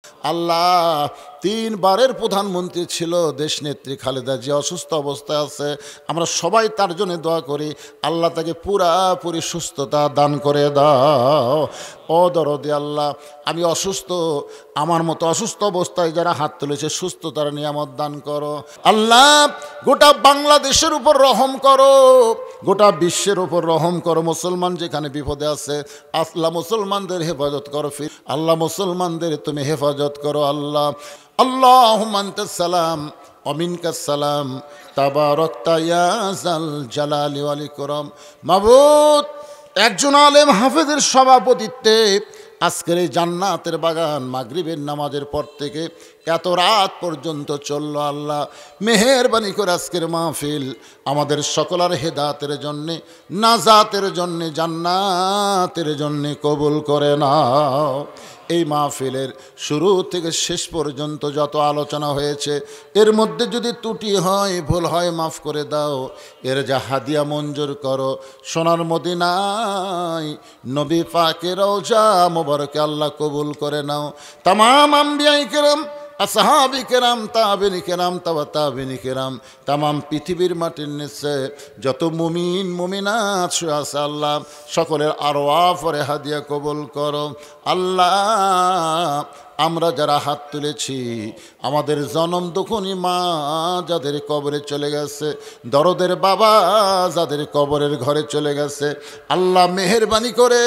আল্লাহ, 3 বারের প্রধানমন্ত্রী ছিল দেশনেত্রী খালেদা জিয়া, অসুস্থ অবস্থায় আছে। আমরা সবাই তার জন্য দোয়া করি, আল্লাহ তাকে পুরাপুরি সুস্থতা দান করে দাও। ও দরদি আল্লাহ, আমি অসুস্থ, আমার মতো অসুস্থ অবস্থায় যারা হাত তুলেছে সুস্থতার নিয়ামত দান করো। আল্লাহ, গোটা বাংলাদেশের উপর রহম করো, গোটা বিশ্বের উপর রহম করো। মুসলমান যেখানে বিপদে আছে আল্লাহ মুসলমানদের হেফাজত করো। আল্লাহ মুসলমানদের তুমি হেফাজত করো। আল্লাহ আল্লাহুম্মা আনতাস সালাম ওয়া মিনকাস সালাম তাবারাকতা ইয়া যাল জালালি ওয়াল ইকরাম। মাবুদ, একজন আলেম হাফেজের সভাপতিত্বে আজকের এই জান্নাতের বাগান মাগরিবের নামাজের পর থেকে এত রাত পর্যন্ত চললো। আল্লাহ মেহেরবানি করে আজকের মাহফিল আমাদের সকলের হেদায়েতের জন্যে, নাজাতের জন্যে, জান্নাতের জন্যে কবুল করে নাও। এই মাহফিলের শুরু থেকে শেষ পর্যন্ত যত আলোচনা হয়েছে এর মধ্যে যদি ত্রুটি হয়, ভুল হয়, মাফ করে দাও। এর যা হাদিয়া মঞ্জুর করো সোনার মদিনায় নবী পাকের রওজা মোবারকে আল্লাহ কবুল করে নাও। তামাম আম্বিয়ায়ে কেরাম, আসহাবি কেরাম, তাবেঈন কেরাম, তাবেঈন কেরাম, তামাম পৃথিবীর মাটির নিচে যত মুমিন মুমিনাত আছে আল্লাহ সকলের আরওয়াহ পরে হাদিয়া কবুল করো। আল্লাহ, আমরা যারা হাত তুলেছি, আমাদের জনম দুঃখনী মা যাদের কবরে চলে গেছে, দরদের বাবা যাদের কবরের ঘরে চলে গেছে, আল্লাহ মেহেরবানি করে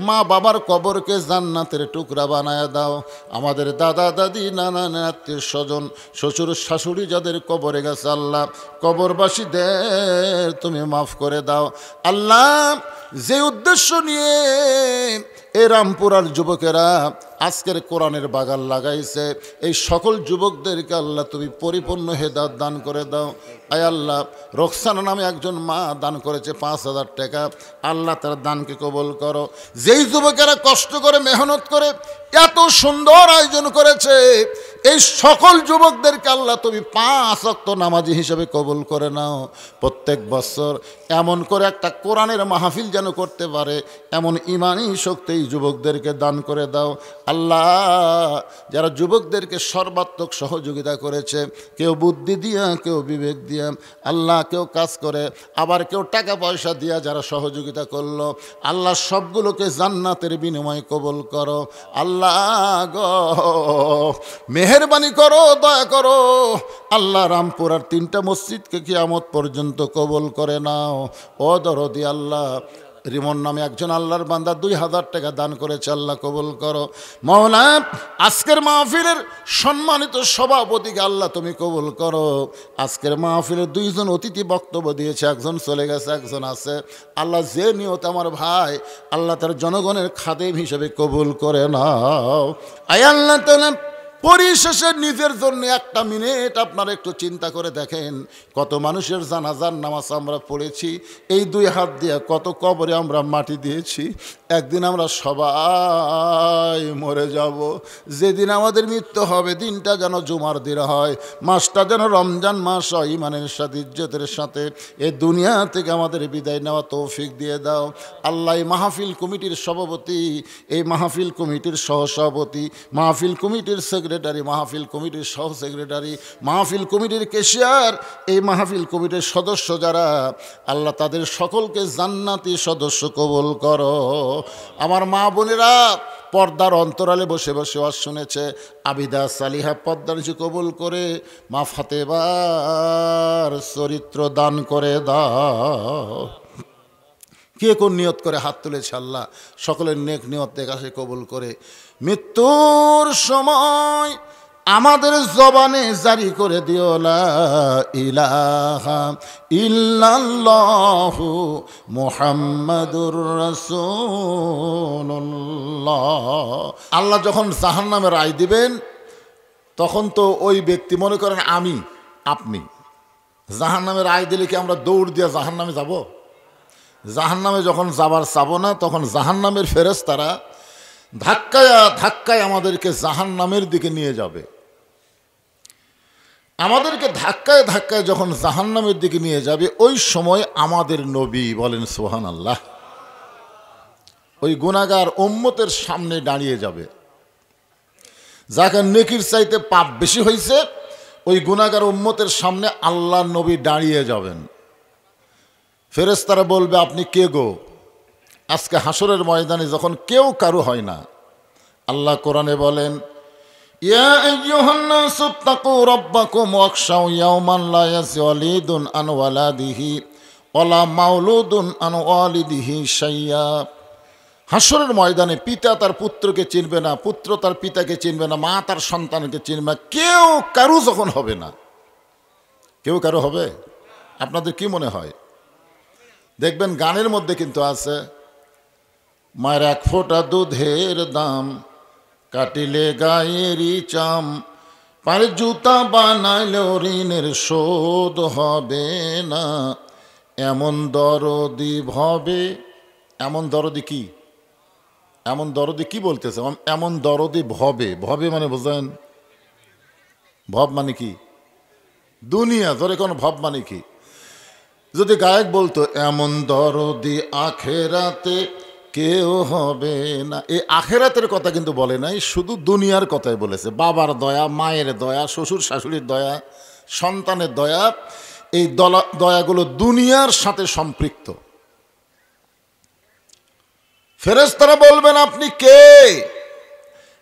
মা বাবার কবরকে জান্নাতের টুকরা বানায় দাও। আমাদের দাদা দাদি, নানা আত্মীয় স্বজন, শ্বশুর শাশুড়ি যাদের কবরে গেছে আল্লাহ কবরবাসীদের তুমি মাফ করে দাও। আল্লাহ, যে উদ্দেশ্য নিয়ে এই রামপুরার যুবকেরা আজকের কোরআনের বাগান লাগাইছে, এই সকল যুবকদেরকে আল্লাহ তুমি পরিপূর্ণ হেদায়েত দান করে দাও। আয় আল্লাহ, রোকসানা নামে একজন মা দান করেছে 5,000 টাকা, আল্লাহ তার দানকে কবুল করো। যেই যুবকেরা কষ্ট করে মেহনত করে এত সুন্দর আয়োজন করেছে, এই সকল যুবকদেরকে আল্লাহ তুমি 5 ওয়াক্ত নামাজি হিসেবে কবুল করে নাও। প্রত্যেক বছর এমন করে একটা কোরআনের মাহফিল যেন করতে পারে এমন ইমানি শক্তি এই যুবকদেরকে দান করে দাও। আল্লাহ, যারা যুবকদেরকে সর্বাত্মক সহযোগিতা করেছে, কেউ বুদ্ধি দিয়া, কেউ বিবেক দিয়া, আল্লাহ কেউ কাজ করে, আবার কেউ টাকা পয়সা দিয়া যারা সহযোগিতা করলো, আল্লাহ সবগুলোকে জান্নাতের বিনিময়ে কবুল করো। আল্লাহ গো, মেহেরবানি করো, দয়া করো। আল্লাহ, রামপুরার 3টা মসজিদকে কিয়ামত পর্যন্ত কবুল করে নাও। ও দরদি আল্লাহ, রিমন নামে একজন আল্লাহর বান্দা 2,000 টাকা দান করেছে, আল্লাহ কবুল করো। মাওলা, আজকের মাহফিলের সম্মানিত সভাপতিকে আল্লাহ তুমি কবুল করো। আজকের মাহফিলের 2 জন অতিথি বক্তব্য দিয়েছে, একজন চলে গেছে, একজন আছে। আল্লাহ, যে নিয়ত আমার ভাই, আল্লাহ তার জনগণের খাদেম হিসেবে কবুল করে নাও। আয় আল্লাহ তাআলা, পরিশেষে নিজের জন্য 1 মিনিট আপনারা একটু চিন্তা করে দেখেন, কত মানুষের জানাজার নামাজ আমরা পড়েছি, এই 2 হাত দিয়ে কত কবরে আমরা মাটি দিয়েছি। একদিন আমরা সবাই মরে যাব। যেদিন আমাদের মৃত্যু হবে, দিনটা যেন জুমার দিন হয়, মাসটা যেন রমজান মাস হয়। ইমানের সাথে, ইজ্জতের সাথে এই দুনিয়া থেকে আমাদের বিদায় নেওয়া তৌফিক দিয়ে দাও। আল্লাহ, এই মাহফিল কমিটির সভাপতি, এই মাহফিল কমিটির সহসভাপতি, মাহফিল কমিটির সেক্রেটারি, মাহফিল কমিটির সহ সেক্রেটারি, মাহফিল কমিটির ক্যাশিয়ার, এই মাহফিল কমিটির সদস্য যারা, আল্লাহ তাদের সকলকে জান্নাতি সদস্য কবুল করো। আমার মা বোনেরা পর্দার অন্তরালে বসে বসে ওয়াজ শুনেছে, আবিদা সালিহা পর্দার নিচে কবুল করে মা ফাতেমার চরিত্র দান করে দাও। কে কোন নিয়ত করে হাত তুলেছে আল্লাহ সকলের নেক নিয়ত কাছে কবুল করে মৃত্যুর সময় আমাদের জবানে জারি করে দিও লা ইলাহা ইল্লাল্লাহু মুহাম্মাদুর রাসূলুল্লাহ। আল্লাহ যখন জাহান্নামের রায় দিবেন তখন তো ওই ব্যক্তি, মনে করেন আমি আপনি, জাহান্নামের রায় দিলে কি আমরা দৌড় দিয়ে জাহান্নামে যাব? জাহান্নামে যখন যাবার চাবো না, তখন জাহান্নামের ফেরেশতারা ধাক্কায় ধাক্কায় আমাদেরকে জাহান্নামের দিকে নিয়ে যাবে। আমাদেরকে ধাক্কায় ধাক্কায় যখন জাহান্নামের দিকে নিয়ে যাবে, ওই সময় আমাদের নবী, বলেন সুবহানাল্লাহ, ওই গুনাহগার উম্মতের সামনে দাঁড়িয়ে যাবে। যাকে নেকির চাইতে পাপ বেশি হয়েছে ওই গুনাহগার উম্মতের সামনে আল্লাহ নবী দাঁড়িয়ে যাবেন। ফেরেশতারা বলবে আপনি কে গো? আজকে হাসরের ময়দানে যখন কেউ কারো হয় না, আল্লাহ কোরআনে বলেন ইয়া আইয়ুহান নাসু তাকু রাব্বাকুম ওয়াখশাউ ইয়াওমান লা ইয়াজজি ওয়ালিদুন আন ওয়ালাদিহি ওয়ালা মাউলুদুন আন ওয়ালিদিহি শাইয়্যা। হাসরের ময়দানে পিতা তার পুত্রকে চিনবে না, পুত্র তার পিতাকে চিনবে না, মা তার সন্তানকে চিনবে না, কেউ কারু যখন হবে না। কেউ কারো হবে? আপনাদের কি মনে হয়? দেখবেন গানের মধ্যে কিন্তু আছে মায়ের এক ফোঁটা দুধের দাম কাটিলে গায়েরই চাম, পায়ে জুতা বানাইলেও ঋণের শোধ হবে না, এমন দরদি ভবে। এমন দরদি কি? এমন দরদি কি বলতেছে? এমন দরদি ভবে। ভবে মানে বোঝেন? ভব মানে কি? দুনিয়া। ধরে কোন ভব মানে কি? যদি গায়ক বলতো এমন দরদি আখেরাতে কেউ হবে না, এই আখেরাতের কথা কিন্তু বলে নাই, শুধু দুনিয়ার কথাই বলেছে। বাবার দয়া, মায়ের দয়া, শ্বশুর শাশুড়ির দয়া, সন্তানের দয়া, এই দয়াগুলো দুনিয়ার সাথে সম্পৃক্ত। ফেরেশতারা বলবেন আপনি কে?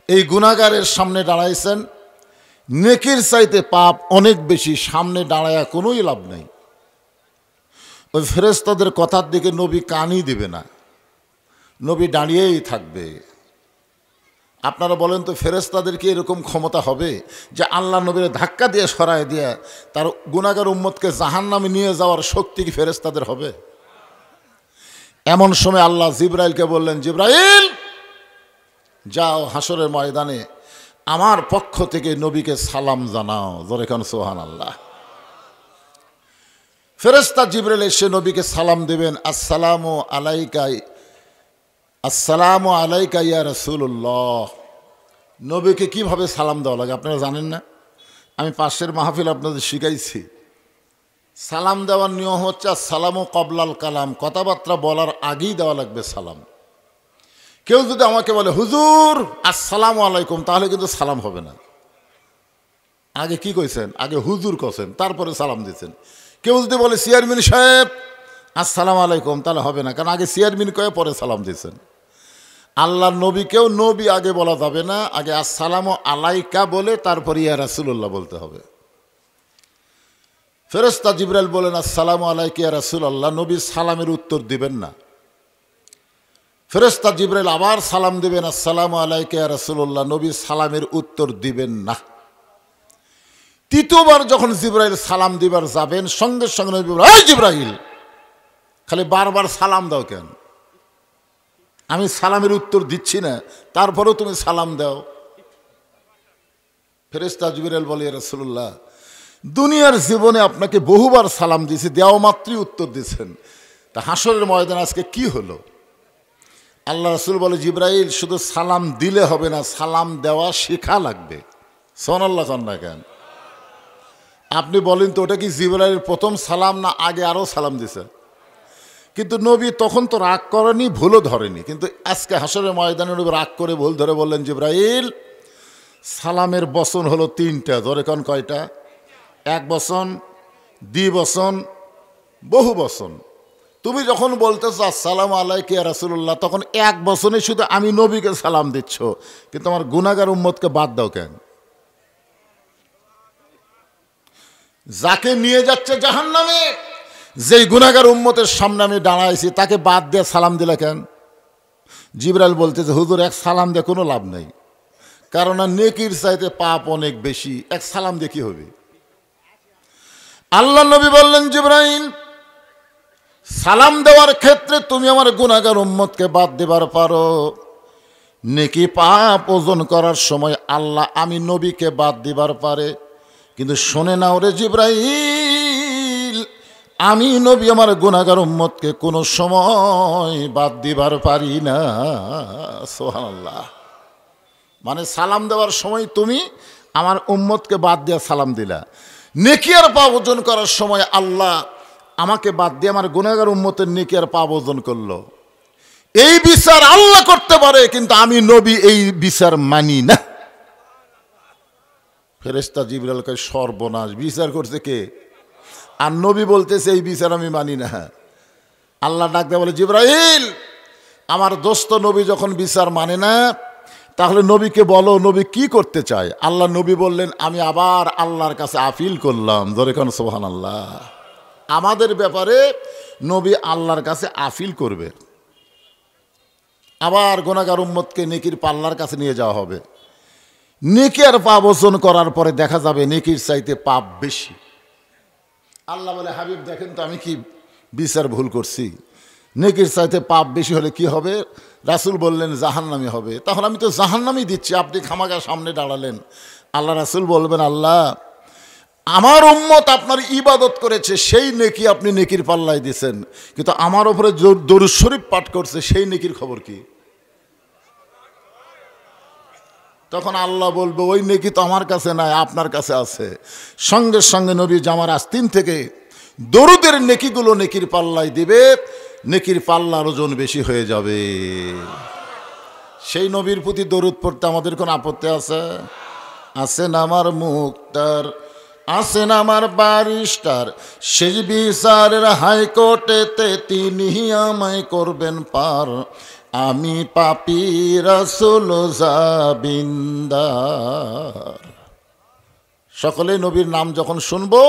এই গুনাহগারের সামনে দাঁড়াইছেন, নেকির চাইতে পাপ অনেক বেশি, সামনে দাঁড়ায়া কোনোই লাভ নেই। ওই ফেরেশতাদের কথার দিকে নবী কানই দিবে না, নবী দাঁড়িয়েই থাকবে। আপনারা বলেন তো ফেরেশতাদের কি এরকম ক্ষমতা হবে যে আল্লাহ নবীর ধাক্কা দিয়ে সরায় দিয়ে তার গুনাহগার উম্মতকে জাহান্নামে নিয়ে যাওয়ার শক্তি কি ফেরেশতাদের হবে? এমন সময় আল্লাহ জিবরাইলকে বললেন, জিবরাইল যাও হাসরের ময়দানে আমার পক্ষ থেকে নবীকে সালাম জানাও। জোরে কান সুবহানাল্লাহ। ফেরেশতা জিবরাইল এসে নবীকে সালাম দেবেন, আসসালামু আলাইকা, আসসালামু আলাইকা ইয়া রাসূলুল্লাহ। নবীকে কিভাবে সালাম দেওয়া লাগে আপনারা জানেন না? আমি পাশের মাহফিল আপনাদের শিখাইছি। সালাম দেওয়ার নিয়ম হচ্ছে আসসালামু কবলাল কালাম, কথাবার্তা বলার আগেই দেওয়া লাগবে সালাম। কেউ যদি আমাকে বলে হুজুর আসসালামু আলাইকুম, তাহলে কিন্তু সালাম হবে না। আগে কি কইছেন? আগে হুজুর কছেন, তারপরে সালাম দিয়েছেন। কেউ যদি বলে চেয়ারম্যান সাহেব আসসালামু আলাইকুম, তাহলে হবে না, কারণ আগে চেয়ারম্যান কয়ে পরে সালাম দিয়েছেন। আল্লাহর নবীকেও নবী আগে বলা যাবে না, আগে আসসালামু আলাইকা বলে তারপরে ইয়া রাসূলুল্লাহ বলতে হবে। ফেরেশতা জিবরাইল বলেন আসসালামু আলাইকা ইয়া রাসূলুল্লাহ, নবী সালামের উত্তর দিবেন না। ফেরেশতা জিবরাইল আবার সালাম দিবেন আসসালামু আলাইকা ইয়া রাসূলুল্লাহ, নবী সালামের উত্তর দিবেন না। তৃতীয়বার যখন জিবরাইল সালাম দিবার যাবেন, সঙ্গে সঙ্গে নবী বলেন, এই জিবরাইল খালি বারবার সালাম দাও কেন? আমি সালামের উত্তর দিচ্ছি না, তারপরেও তুমি সালাম দাও। ফেরেশতা জিবরাইল বলে, ইয়া রাসূলুল্লাহ দুনিয়ার জীবনে আপনাকে বহুবার সালাম দিয়েছি, দেওয়া মাত্রই উত্তর দিচ্ছেন, তা হাসরের ময়দান আজকে কি হলো? আল্লাহ রাসূল বলে, জিবরাইল শুধু সালাম দিলে হবে না, সালাম দেওয়া শেখা লাগবে। সুবহানাল্লাহ না কেন? আপনি বলেন তো ওটা কি জিবরাইলের প্রথম সালাম না আগে আরও সালাম দিছে? কিন্তু নবী তখন তো রাগ করেনি, ভুলও ধরেনি, কিন্তু আজকে হাসরের ময়দানে নবী রাগ করে ভুল ধরে বললেন, জিবরাইল সালামের বচন হলো তিনটা। ধরে কোন কয়টা? এক বচন, দ্বিবচন, বহু বচন। তুমি যখন বলতেছ আসসালামু আলাইকা ইয়া রাসূলুল্লাহ, তখন এক বচনে শুধু আমি নবীকে সালাম দিচ্ছ, কিন্তু আমার গুনাহগার উম্মতকে বাদ দাও কেন? যাকে নিয়ে যাচ্ছে জাহান্নামে, যেই গুনাহগার উম্মতের সামনে আমি দাঁড়াইছি, তাকে বাদ দিয়ে সালাম দিলে কেন? জিবরাইল বলতেছে, হুজুর এক সালাম দিয়ে কোনো লাভ নেই, কারণ নেকির চাইতে পাপ অনেক বেশি, এক সালাম দিয়ে কি হবে? আল্লাহ নবী বললেন, জিবরাইল সালাম দেওয়ার ক্ষেত্রে তুমি আমার গুনাহগার উম্মতকে বাদ দিবার পারো, নেকি পাপ ওজন করার সময় আল্লাহ আমি নবীকে বাদ দিবার পারে, কিন্তু শোনে নাও রে জিবরাইল, আমি নবী আমার গুনাহগার উম্মতকে কোনো সময় বাদ দিবার পারি না। সুবহানাল্লাহ। মানে সালাম দেওয়ার সময় তুমি আমার উম্মতকে বাদ দিয়ে সালাম দিলা, নেকি আর পাপ ওজন করার সময় আল্লাহ আমাকে বাদ দিয়ে আমার গুনাহগার উম্মতের নেকি আর পাপ ওজন করলো। এই বিচার আল্লাহ করতে পারে, কিন্তু আমি নবী এই বিচার মানি না। ফেরেশতা জিবরাইল কয় সর্বনাশ, বিচার করছে কে? আর নবী বলতেছে এই বিচার আমি মানি না। আল্লাহ ডাক দেয়া বলে, জিবরাইল, আমার দোস্ত নবী যখন বিচার মানে না, তাহলে নবীকে বলো নবী কি করতে চায়। আল্লাহ নবী বললেন, আমি আবার আল্লাহর কাছে আপিল করলাম। ধরে কোন সুবহানাল্লাহ। আমাদের ব্যাপারে নবী আল্লাহর কাছে আপিল করবে। আবার গুনাহগার উম্মতকে নেকির পাল্লার কাছে নিয়ে যাওয়া হবে। নেকি আর পাপ ওজন করার পরে দেখা যাবে নেকির চাইতে পাপ বেশি। আল্লাহ বলে, হাবিব দেখেন তো আমি কি বিচার ভুল করছি? নেকির চাইতে পাপ বেশি হলে কি হবে? রাসূল বললেন জাহান্নামী হবে। তাহলে আমি তো জাহান্নামী দিচ্ছি, আপনি খামাখা সামনে দাঁড়ালেন। আল্লাহ রাসূল বলবেন, আল্লাহ আমার উম্মত আপনার ইবাদত করেছে, সেই নেকি আপনি নেকির পাল্লায় দিয়েছেন, কিন্তু আমার উপরে দরুদ শরীফ পাঠ করছে, সেই নেকির খবর কি? তখন আল্লাহ বলবে, ওই নেকি তো আমার কাছে নাই, আপনার কাছে আছে। সঙ্গে সঙ্গে নবী জামার আস্তিন থেকে দরুদের নেকিগুলো নেকির পাল্লায় দিবে, নেকির পাল্লার ওজন বেশি হয়ে যাবে। সেই নবীর প্রতি দরুদ পড়তে আমাদের কোন আপত্তি আছে? আছেন আমার মুক্তার, আছেন আমার বারিস্টার, সেই বিচারের হাইকোর্টেতে তিনি আমায় করবেন পার। আমি পাপী রাসূল জাবিন্দার। সকলে নবীর নাম যখন শুনবো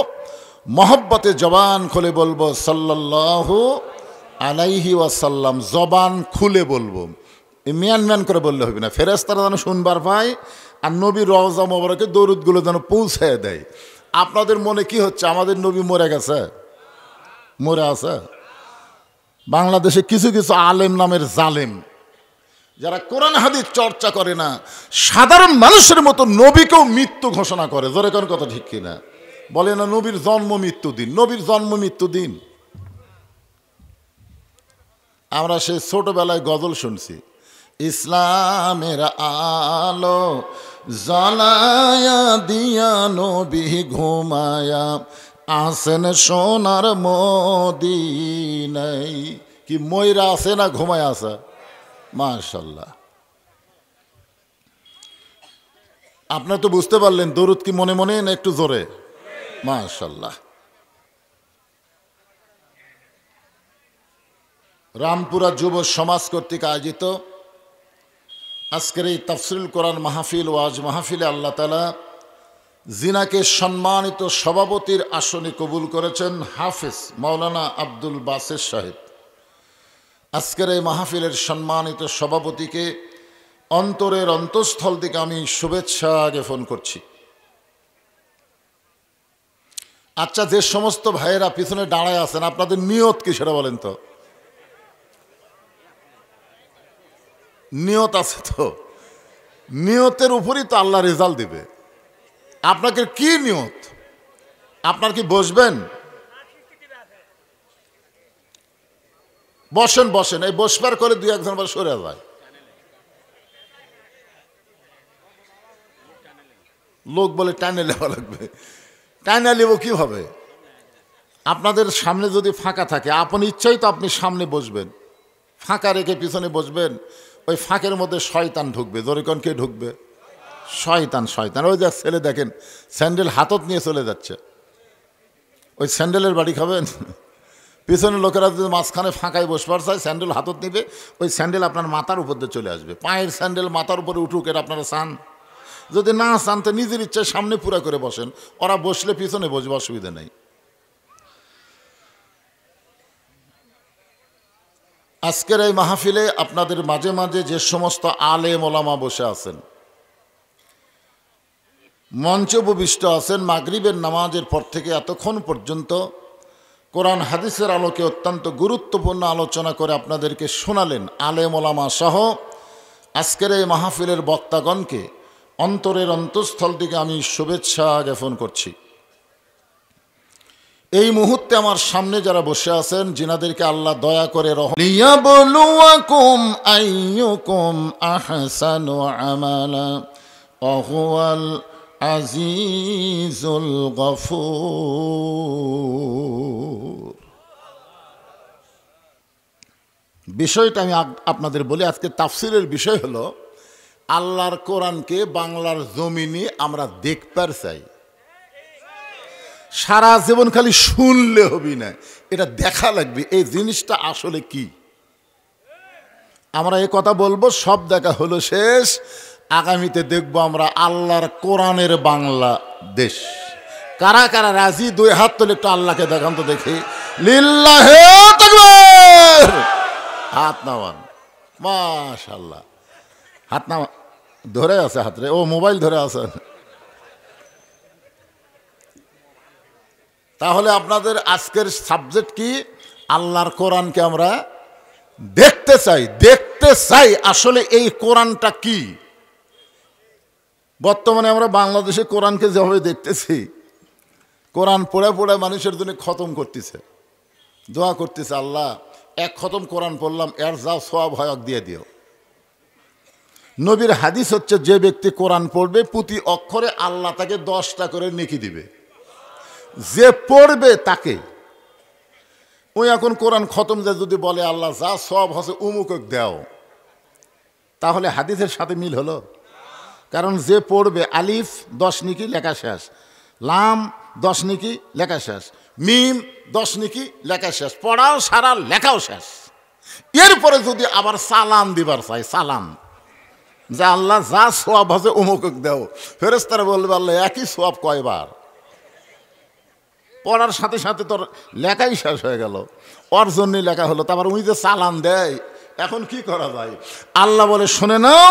মহব্বতে জবান খুলে বলবো সাল্লাল্লাহু আলাইহি ওয়াসাল্লাম। জবান খুলে বলবো, মিয়ান মিয়ান করে বললে হবে না। ফেরেশতারা যেন শুনবার পায় আর নবীর রওজা মোবারকে দরুদগুলো যেন পৌঁছায় দেয়। আপনাদের মনে কি হচ্ছে? আমাদের নবী মরে গেছে? মরে আছে? বাংলাদেশে কিছু কিছু আলেম নামের জালেম যারা কোরআন হাদিস চর্চা করে না, সাধারণ মানুষের মতো নবীকেও মৃত্যু ঘোষণা করে। জোরে কোন কথা ঠিক কিনা? বলে না নবীর জন্ম মৃত্যু দিন, নবীর জন্ম মৃত্যু দিন। আমরা সেই ছোটবেলায় গজল শুনছি, ইসলামের আলো জ্বালায়া দিয়া নবী ঘুমায়া আসেন সোনার মদিনায়। কি ময়রা আছে না ঘুমায় আছে? মাশাআল্লাহ। আপনারা তো বুঝতে পারলেন দরুদ কি মনে মনে না একটু জোরে? মাশাআল্লাহ। রামপুরা যুব সমাজ কর্তৃক আয়োজিত আজকের এই তাফসিরুল কোরআন মাহফিল ওয়াজ মাহফিলে আল্লাহ তাআলা জিনাকে সম্মানিত সভাপতির আসনে কবুল করেছেন হাফেজ মাওলানা আব্দুল বাসের সাহেব। আজকের এই মাহফিলের সম্মানিত সভাপতিকে অন্তরের অন্তঃস্থল থেকে আমি শুভেচ্ছা জ্ঞাপন করছি। আচ্ছা, যে সমস্ত ভাইয়েরা পিছনে দাঁড়ায় আছেন, আপনাদের নিয়ত কি সেটা বলেন তো? নিয়ত আছে তো? নিয়তের উপরই তো আল্লাহ রেজাল্ট দিবে। আপনাকে কি নিয়ত? আপনার কি বসবেন? বসেন বসেন, এই বসবার করে দুই একজন আবার সরে যায়। লোক বলে টানে নেওয়া লাগবে। টানে নেব কিভাবে? আপনাদের সামনে যদি ফাঁকা থাকে, আপনি ইচ্ছাই তো আপনি সামনে বসবেন, ফাঁকা রেখে পিছনে বসবেন, ওই ফাঁকের মধ্যে শয়তান ঢুকবে। জোরেকন কে ঢুকবে? শয়তান। শয়তান ওই যে ছেলে দেখেন স্যান্ডেল হাতত নিয়ে চলে যাচ্ছে, ওই স্যান্ডেলের বাড়ি খাবেন? পিছনের লোকেরা যদি মাঝখানে ফাঁকায় বসবার চায়, স্যান্ডেল হাতত নিবে, ওই স্যান্ডেল আপনার মাথার উপর দিয়ে চলে আসবে। পায়ের স্যান্ডেল মাথার উপরে উঠুক, এটা আপনারা চান? যদি না চান তো নিজের ইচ্ছায় সামনে পুরা করে বসেন, ওরা বসলে পিছনে বসবে, অসুবিধা নেই। আজকের এই মাহফিলে আপনাদের মাঝে মাঝে যে সমস্ত আলেম ওলামা বসে আছেন, মঞ্চে উপবিষ্ট আছেন, মাগরিবের নামাজের পর থেকে এতক্ষণ পর্যন্ত কোরআন হাদিসের আলোকে অত্যন্ত গুরুত্বপূর্ণ আলোচনা করে আপনাদেরকে শোনালেন আলেম ওলামা সহ আজকের এই মাহফিলের বক্তাগণকে অন্তরের অন্তঃস্থল থেকে আমি শুভেচ্ছা জ্ঞাপন করছি। এই মুহূর্তে আমার সামনে যারা বসে আছেন, যিনাদেরকে আল্লাহ দয়া করে লিয়াবলুয়াকুম আইয়ুকুম আহসানু আমালা ওয়া হুয়াল আজিজুল গফুর। বিষয়টা আমি আপনাদের বলি, আজকে তাফসিরের বিষয় হলো আল্লাহর কোরআনকে বাংলার জমিনে আমরা দেখবার চাই। সারা জীবন খালি শুনলে হবি না, এটা দেখা লাগবে এই জিনিসটা আসলে কি। আমরা এই কথা বলবো, সব দেখা হলো শেষ। আগামীতে দেখবো আমরা আল্লাহর কোরআনের বাংলাদেশ। কারা কারা রাজি? দুই হাত তুলে একটু আল্লাহকে দেখান তো দেখি। লিল্লাহে তাকবীর। হাত নামান। মাশাআল্লাহ। হাত নামা। ধরে আছে হাতরে, ও মোবাইল ধরে আছে। তাহলে আপনাদের আজকের সাবজেক্ট কি? আল্লাহর কোরআনকে আমরা দেখতে চাই, দেখতে চাই আসলে এই কোরআনটা কি। বর্তমানে আমরা বাংলাদেশে কোরআনকে যেভাবে দেখতেছি, কোরআন পড়ে পড়ে মানুষের জন্য খতম করতেছে, দোয়া করতেছে, আল্লাহ এক খতম কোরআন পড়লাম, এর যা সওয়াব হয় দিয়ে দিও। নবীর হাদিস হচ্ছে, যে ব্যক্তি কোরআন পড়বে প্রতি অক্ষরে আল্লাহ তাকে 10টা করে নেকি দিবে। যে পড়বে তাকে। ওই এখন কোরআন খতম যে যদি বলে আল্লাহ যা সওয়াব হচ্ছে উমুক দাও, তাহলে হাদিসের সাথে মিল হলো? কারণ যে পড়বে, আলিফ 10 নেকি লেখা শেষ, লাম 10 নেকি লেখা শেষ, মিম 10 নেকি লেখা শেষ, পড়াও সারা লেখাও শেষ। এরপরে যদি আবার সালাম দিবার চাই, সালাম যে আল্লাহ যা সওয়াব আছে উমুক দাও, ফেরেশতারা বলবে আল্লাহ একই সওয়াব কয়বার? পড়ার সাথে সাথে তোর লেখাই শেষ হয়ে গেল, ওর জন্যই লেখা হলো। তারপর উনি যে চালান দেয়, এখন কি করা যায়? আল্লাহ বলে, শোনে নাও,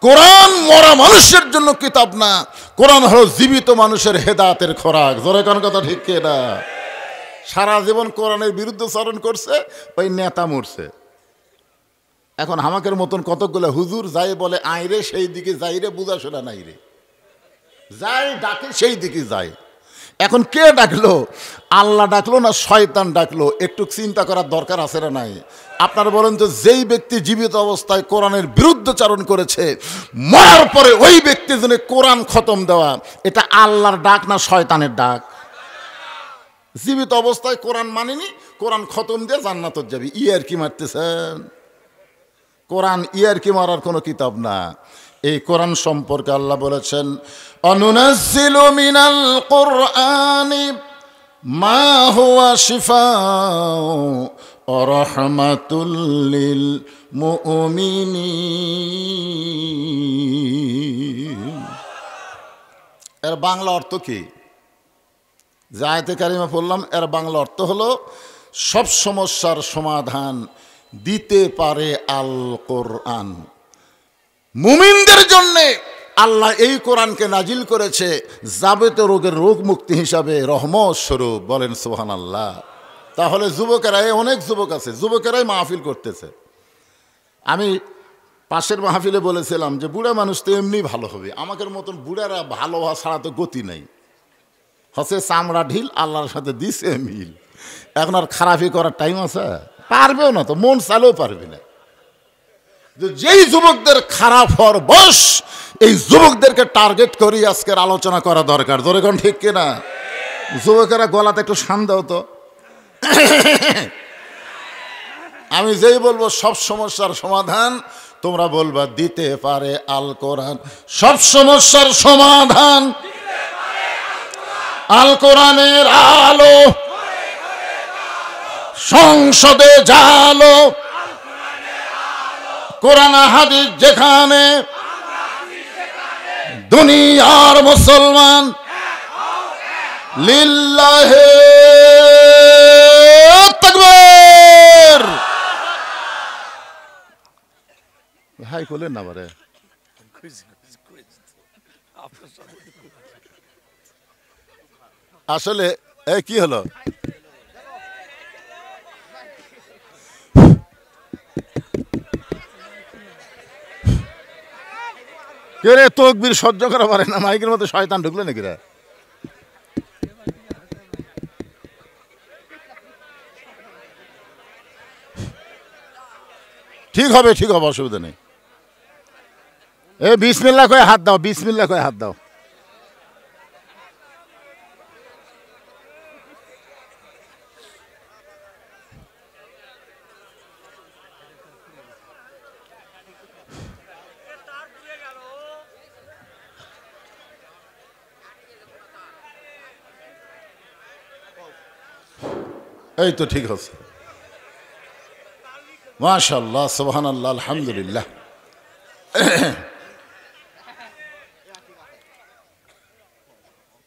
কোরআন মরা মানুষের জন্য কিতাব না, কোরআন হলো জীবিত মানুষের হেদায়েতের খোরাক। জোরে কোন কথা ঠিক কি না? সারা জীবন কোরআনের বিরুদ্ধে চারণ করছে, ওই নেতা মরছে। এখন আমাদের মতন কতগুলো হুজুর যাই বলে আইরে সেই দিকে যাই রে, বুঝাশোনা নাই রে, যাই ডাকে সেই দিকে যায়। এখন কে ডাকলো? আল্লাহ ডাকলো না শয়তান ডাকলো? একটু চিন্তা করার দরকার আছে না নাই? আপনারা বলেন তো, যেই ব্যক্তি জীবিত অবস্থায় কোরআনের বিরুদ্ধচারণ করেছে, মরার পরে ওই ব্যক্তির জন্য কোরআন খতম দেওয়া, এটা আল্লাহর ডাক না শয়তানের ডাক? জীবিত অবস্থায় কোরআন মানেনি, কোরআন খতম দিয়ে জান্নাতে যাবি, ইয়ার কি মারতেছেন? কোরআন ইয়ার কি মারার কোনো কিতাব না। এই কোরআন সম্পর্কে আল্লাহ বলেছেন, অনুনাজ্জিলু মিনাল কুরআনি মা হুয়া শিফাউ ওয়া রাহমাতুল লিল মুমিনিন। এর বাংলা অর্থ কি? যে আয়াতে কারিমা পড়লাম, এর বাংলা অর্থ হলো সব সমস্যার সমাধান দিতে পারে আল কোরআন। মুমিনদের জন্যে আল্লাহ এই কোরআনকে নাজিল করেছে যাবতীয় রোগের রোগ মুক্তি হিসাবে, রহমত স্বরূপ। বলেন সুবহানাল্লাহ। তাহলে যুবকেরাই, অনেক যুবক আছে, যুবকেরাই মাহফিল করতেছে। আমি পাশের মাহফিলে বলেছিলাম যে বুড়া মানুষ তো এমনি ভালো হবে, আমাদের মতন বুড়ারা ভালো হওয়া ছাড়া তো গতি নেই, হচ্ছে চামড়া ঢিল, আল্লাহর সাথে দিছে মিল। এখন আর খারাপই করার টাইম আছে? পারবেও না তো, মন চালেও পারবি না। যেই যুবকদের খারাপ হওয়ার বয়স, এই যুবকদেরকে টার্গেট করি আজকের আলোচনা করা দরকার। ধরে কোন ঠিক কিনা? যুবকেরা গলাতে একটু শান দাও তো। আমি যেই বলবো সব সমস্যার সমাধান, তোমরা বলবা দিতে পারে আল কোরআন। সব সমস্যার সমাধান আল কোরআনের আলো, সংসদে জালো কোরআন হাদিস যেখানে, দুনিয়ার মুসলমান লিল্লাহে তাকবীর। হাই করলেন না বারে? আসলে কি হলো? কে রে তকবীর সহ্য করা পারে না, মাইকের মধ্যে শয়তান ঢুকলো নাকি রে? ঠিক হবে, ঠিক হবে, অসুবিধা নেই। বিসমিল্লাহ কয়ে হাত দাও, বিসমিল্লাহ কয়ে হাত দাও। এই তো ঠিক আছে, মাশাআল্লাহ, সুবহানাল্লাহ, আলহামদুলিল্লাহ।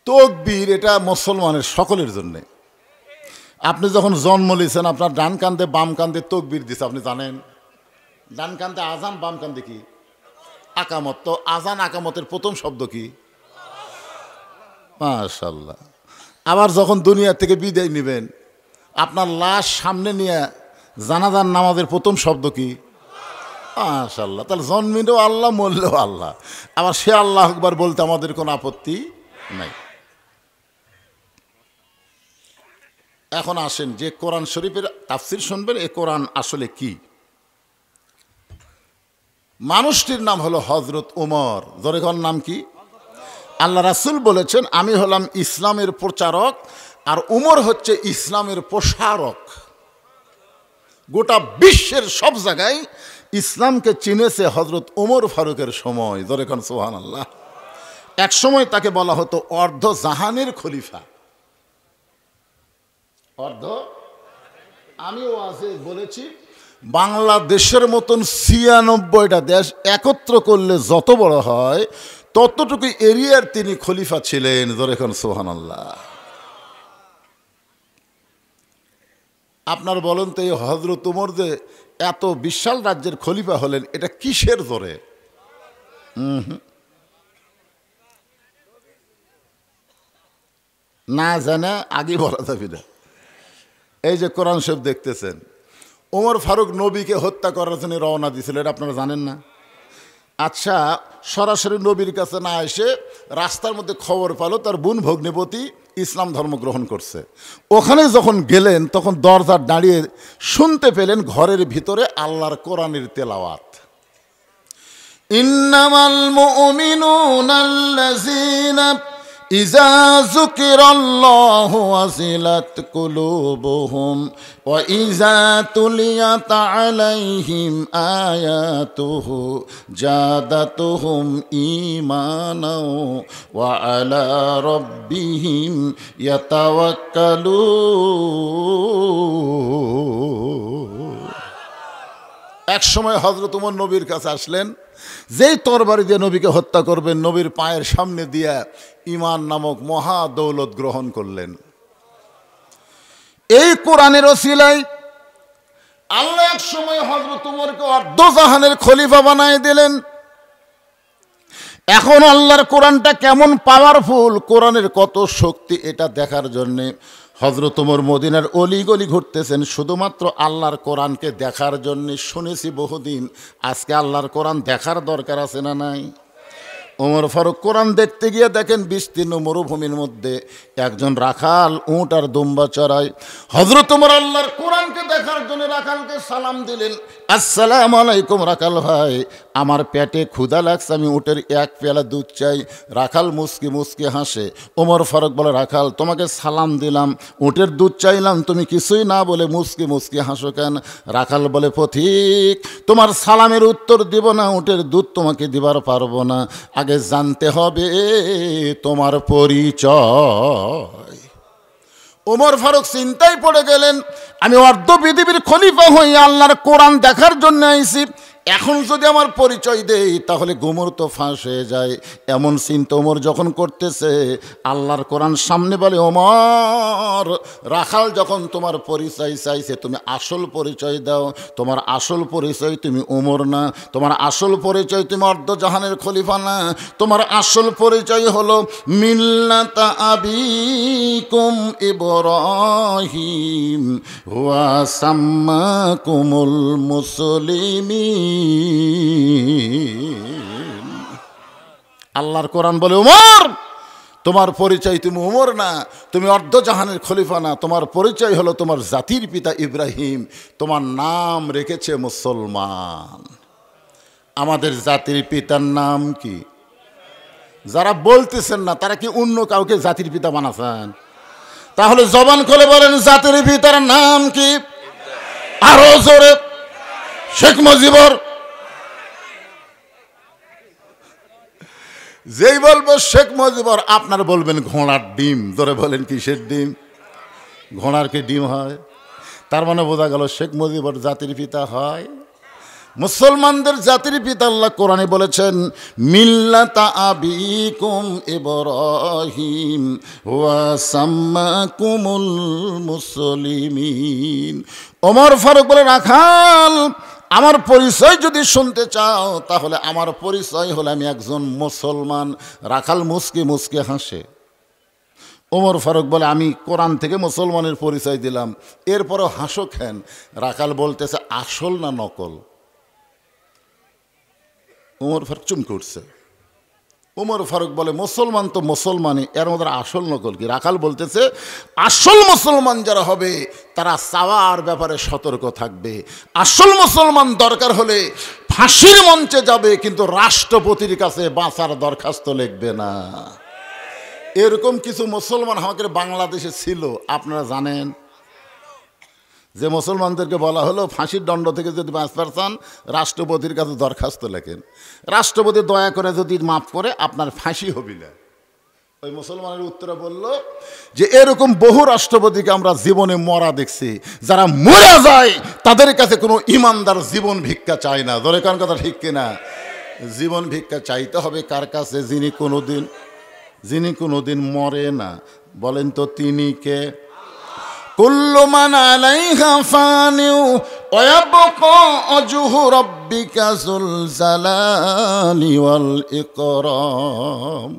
তাকবীর এটা মুসলমানের সকলের জন্যে। আপনি যখন জন্ম নিয়েছেন আপনার ডান কান্দে বাম কান্দে তাকবীর দিছে, আপনি জানেন? ডান কান্দে আজান, বাম কান্দে কি আকামত। তো আজান আকামতের প্রথম শব্দ কি? মাশাআল্লাহ। আবার যখন দুনিয়া থেকে বিদায় নেবেন আপনার লাশ সামনে নিয়ে জানাজার নামাজের প্রথম শব্দ কি? মাশাআল্লাহ। তাহলে জন্মিলেও আল্লাহ, মরলেও আল্লাহ। আবার সে আল্লাহ আকবার বলতে আমাদের কোনো আপত্তি নাই। এখন আসেন যে কোরআন শরীফের তাফসীর শুনবেন, এ কোরআন আসলে কি? মানুষটির নাম হলো হযরত উমর। জোরেগর নাম কি? আল্লাহ রাসূল বলেছেন আমি হলাম ইসলামের প্রচারক আর উমর হচ্ছে ইসলামের প্রসারক। গোটা বিশ্বের সব জায়গায় ইসলামকে চিনেছে হযরত উমর ফারুকের সময়। জোরেগর সুবহানাল্লাহ। এক সময় তাকে বলা হতো অর্ধ জাহানের খলিফা। অর্ধ, আমিও আজকে বলেছি বাংলাদেশের মতন ৯৬টা দেশ একত্র করলে যত বড় হয় ততটুকু এরিয়ার তিনি খলিফা ছিলেন। যখন সুবহানাল্লাহ। আপনার বলেন তো এই হযরত উমর যে এত বিশাল রাজ্যের খলিফা হলেন এটা কিসের জোরে? না জানা আগে বলা যাবে না। এই যে কোরআন শরীফ দেখতেছেন, ওমর ফারুক নবীকে হত্যা করার জন্য রওনা দিয়েছিল, এটা আপনারা জানেন না? আচ্ছা, সরাসরি নবীর কাছে না এসে রাস্তার মধ্যে খবর পেল তার বোন ভগ্নিপতি ইসলাম ধর্ম গ্রহণ করছে। ওখানে যখন গেলেন তখন দরজার দাঁড়িয়ে শুনতে পেলেন ঘরের ভিতরে আল্লাহর কোরআনের তেলাওয়াত। ইন্নামাল মুমিনুনা আল্লাযীনা ইযা যুকিরাল্লাহু ওয়াজিলাত কুলুবুহুম ওয়া ইযা তুলিয়াত আলাইহিম আয়াতুহু জাদাতুহুম ঈমানাও ওয়া আলা রাব্বিহিম ইয়াতাওয়াক্কালুন। এক সময় হযরত ওমর নবীর কাছে আসলেন, যেই তরবারি দিয়ে নবীকে হত্যা করবেন নবীর পায়ের সামনে দিয়ে ঈমান নামক মহা দৌলত গ্রহণ করলেন। এই কোরআনের ওসিলায় আল্লাহ এক সময় হযরত ওমরকে অর্ধজাহানের খলিফা বানায় দিলেন। এখন আল্লাহর কোরআনটা কেমন পাওয়ারফুল, কোরআনের কত শক্তি, এটা দেখার জন্যে হযরত ওমর মদিনার অলিগলি ঘুরতেছেন শুধুমাত্র আল্লাহর কোরআনকে দেখার জন্য। শুনেছি বহুদিন, আজকে আল্লাহর কোরআন দেখার দরকার আছে না নাই? ওমর ফারুক কোরআন দেখতে গিয়ে দেখেন বিস্তীর্ণ মরুভূমির মধ্যে একজন রাখাল উট আর দুম্বা চড়ায়। হযরত ওমর আল্লাহর কোরআনকে দেখার জন্য রাখালকে সালাম দিলেন, আসসালামু আলাইকুম রাখাল ভাই, আমার পেটে ক্ষুধা লাগছে, আমি উটের এক পেয়ালা দুধ চাই। রাখাল মুস্কি মুস্কি হাসে। ওমর ফারুক বলে, রাখাল তোমাকে সালাম দিলাম, উটের দুধ চাইলাম, তুমি কিছুই না বলে মুস্কি মুস্কি হাসো কেন? রাখাল বলে, পথিক তোমার সালামের উত্তর দিব না, উটের দুধ তোমাকে দিবার পারবো না, আগে জানতে হবে তোমার পরিচয়। ওমর ফারুক চিন্তায় পড়ে গেলেন, আমি অর্ধ পৃথিবীর খলিফা হই আল্লাহর কোরআন দেখার জন্য আইছি, এখন যদি আমার পরিচয় দেই তাহলে গুমর তো ফাঁস হয়ে যায়। এমন চিন্তা ওমর যখন করতেছে আল্লাহর কোরআন সামনে বলে, ওমর রাখাল যখন তোমার পরিচয় চাইছে তুমি আসল পরিচয় দাও। তোমার আসল পরিচয় তুমি ওমর না, তোমার আসল পরিচয় তুমি অর্ধজাহানের খলিফা না, তোমার আসল পরিচয় হলো মিল্লাতা আবিকুম ইব্রাহিম ওয়া সাম্মাকুমুল মুসলিমিন। আল্লাহর কোরআন বলে, ওমর তোমার পরিচয় তুমি ওমর না, তুমি অর্ধজাহানের খলিফা না, তোমার পরিচয় হলো তোমার জাতির পিতা ইব্রাহিম, তোমার নাম রেখেছে মুসলমান। আমাদের জাতির পিতার নাম কি? যারা বলতেছেন না তারা কি অন্য কাউকে জাতির পিতা বানাচ্ছেন? তাহলে জবান খুলে বলেন জাতির পিতার নাম কি? আরো জোরে। শেখ মুজিবর। যেই বলবো শেখ মুজিবর আপনার বলবেন ঘোড়ার ডিম। ধরে বলেন কিসের ডিম? ঘোড়ার কি ডিম হয়? তার মানে বোঝা গেল শেখ মুজিবুর জাতির পিতা হয়, মুসলমানদের জাতির পিতা। আল্লাহ কোরআনে বলেছেন মিল্লাতা আবিকুম ইব্রাহিম ওয়া সাম্মাকুমুল মুসলিমিন। ওমর ফারুক বলে, রাখাল আমার পরিচয় যদি শুনতে চাও তাহলে আমার পরিচয় হলো আমি একজন মুসলমান। রাখাল মুসকে মুসকে হাসে। ওমর ফারুক বলে, আমি কোরআন থেকে মুসলমানের পরিচয় দিলাম, এরপরও হাসো কেন? রাখাল বলতেছে, আসল না নকল? ওমর ফারুক চুম করছে। ওমর ফারুক বলে, মুসলমান তো মুসলমানই, এর মধ্যে আসল নকল কি? রাখাল বলতেছে, আসল মুসলমান যারা হবে তারা চাওয়ার ব্যাপারে সতর্ক থাকবে। আসল মুসলমান দরকার হলে ফাঁসির মঞ্চে যাবে, কিন্তু রাষ্ট্রপতির কাছে বাঁচার দরখাস্ত লিখবে না। এরকম কিছু মুসলমান আমাদের বাংলাদেশে ছিল, আপনারা জানেন, যে মুসলমানদেরকে বলা হলো ফাঁসির দণ্ড থেকে যদি বাঁচতে চান রাষ্ট্রপতির কাছে দরখাস্ত লেখেন, রাষ্ট্রপতি দয়া করে যদি মাফ করে আপনার ফাঁসি হবি না। ওই মুসলমানের উত্তরে বলল যে এরকম বহু রাষ্ট্রপতিকে আমরা জীবনে মরা দেখছি, যারা মরে যায় তাদের কাছে কোনো ইমানদার জীবন ভিক্ষা চায় না। ধরে কার কথা ঠিক কিনা? জীবন ভিক্ষা চাইতে হবে কার কাছে? যিনি কোনোদিন মরে না। বলেন তো তিনি কে? কুল্লু মান আলাইহা ফানিউ ওয়া ইয়াবকা ওয়াজহু রাব্বিকা যুল জালালি ওয়াল ইকরাম।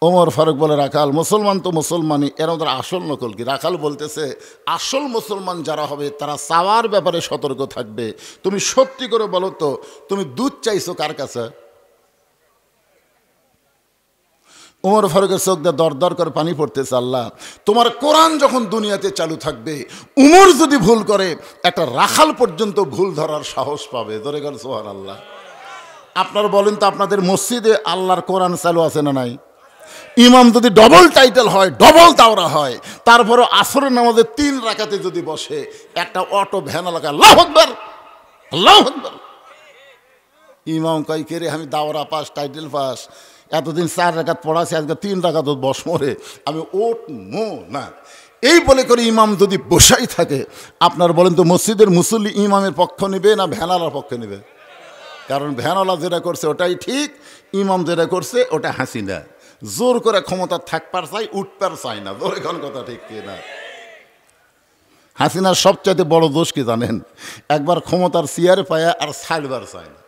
ওমর ফারুক বলে, রাখাল মুসলমান তো মুসলমানই, এর মধ্যে আসল নকল কি? রাখাল বলতেছে, আসল মুসলমান যারা হবে তারা চাওয়ার ব্যাপারে সতর্ক থাকবে। তুমি সত্যি করে বলো তো, তুমি দুধ চাইছো কার কাছে? ওমর ফারুকের চোখ দিয়ে দর দর করে পানি পড়তেছে। আল্লাহ, তোমার কোরআন যখন দুনিয়াতে চালু থাকবে, উমর যদি ভুল করে একটা রাখাল পর্যন্ত ভুল ধরার সাহস পাবে। ধরে গেল সুবহানাল্লাহ। আপনারা বলেন তো, আপনাদের মসজিদে আল্লাহর কোরআন চালু আছে না নাই? ইমাম যদি ডবল টাইটেল হয়, ডবল দাওরা হয়, তারপরও আসরের নামাজে 3 রাকাতে যদি বসে, একটা অটো ভ্যান এলাকা আল্লাহু আকবার আল্লাহু আকবার, ইমাম কয় কে রে, আমি দাওরা পাস, টাইটেল পাস, এতদিন 4 রাকাত পড়াছি, আজকে 3 রাকাত বস মরে, আমি ওঠমো না। এই বলে করে ইমাম যদি বসাই থাকে, আপনার বলেন তো মসজিদের মুসল্লি ইমামের পক্ষ নেবে না ভ্যানালার পক্ষ নেবে? কারণ ভ্যানালা যেটা করছে ওটাই ঠিক, ইমাম যেটা করছে ওটা হাসিনা। জোর করে ক্ষমতা থাকবার চাই, উঠবার চাই না। জোর এখন কথা ঠিক কিনা? হাসিনার সবচাইতে বড় দোষ কি জানেন? একবার ক্ষমতার চেয়ারে পায়া আর ছাড়বার চায় না,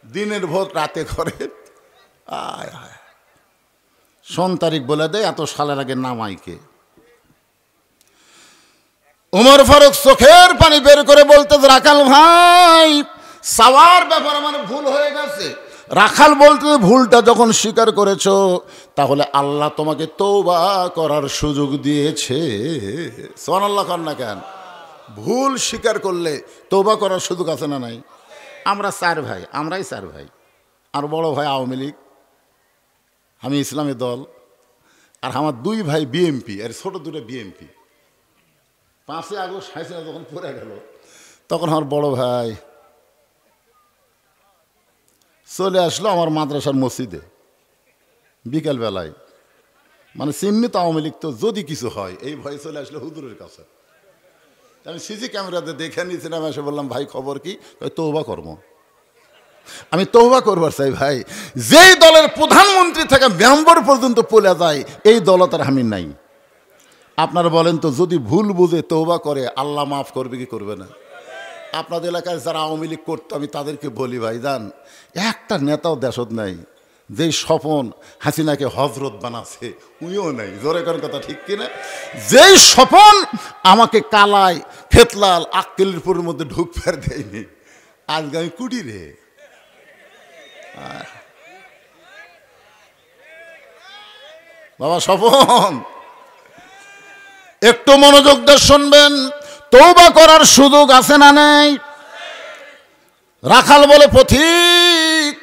দিনের ভোট রাতে করে। আয় আয়, 1 তারিখ বলে দেয়, এত সালের আগে নামাইকে। ওমর ফারুক চোখের পানি বের করে বলতে, রাখাল ভাই, চাওয়ার ব্যাপারে মানে ভুল হয়ে গেছে। রাখাল বলতে, ভুলটা যখন স্বীকার করেছো তাহলে আল্লাহ তোমাকে তওবা করার সুযোগ দিয়েছে। সুবহানাল্লাহ কর না কেন? ভুল স্বীকার করলে তওবা করার সুযোগ আছে না নাই? আমরা 4 ভাই, আমরাই 4 ভাই। আর বড় ভাই আওয়ামী লীগ, আমি ইসলামী দল, আর আমার 2 ভাই বিএমপি, আর ছোট 2টা বিএমপি। 5 আগস্ট হাসিনা যখন পড়ে গেল, তখন আমার বড় ভাই চলে আসলো আমার মাদ্রাসার মসজিদে বিকেলবেলায়। মানে চিহ্নিত আওয়ামী লীগ তো, যদি কিছু হয় এই ভয় চলে আসলো হুজুরের কাছে। আমি সিসি ক্যামেরাতে দেখে নিয়েছিলাম, এসে বললাম, ভাই খবর কি? তওবা করব। আমি তওবা করবার চাই ভাই। যেই দলের প্রধানমন্ত্রী থেকে মেম্বার পর্যন্ত পলে যায়, এই দলতার আমি নাই। আপনারা বলেন তো, যদি ভুল বুঝে তওবা করে আল্লাহ মাফ করবে কি করবে না? আপনাদের এলাকায় যারা আওয়ামী লীগ করতো, আমি তাদেরকে বলি, ভাই যান, একটা নেতাও দেশত নাই যেই স্বপন হাসিনাকে হজরত বানাচ্ছে, উনিও নাই। জোরে করেন কথা ঠিক কিনা? যেই স্বপন আমাকে কালাই ফেতলাল আক্কেলপুরের মধ্যে ঢুক ফের দেয়নি, আজকে আমি কুটি রে। বাবা স্বপন, একটু মনোযোগ দিয়ে শুনবেন, তওবা করার সুযোগ আছে না নাই? রাখাল বলে, পথিক,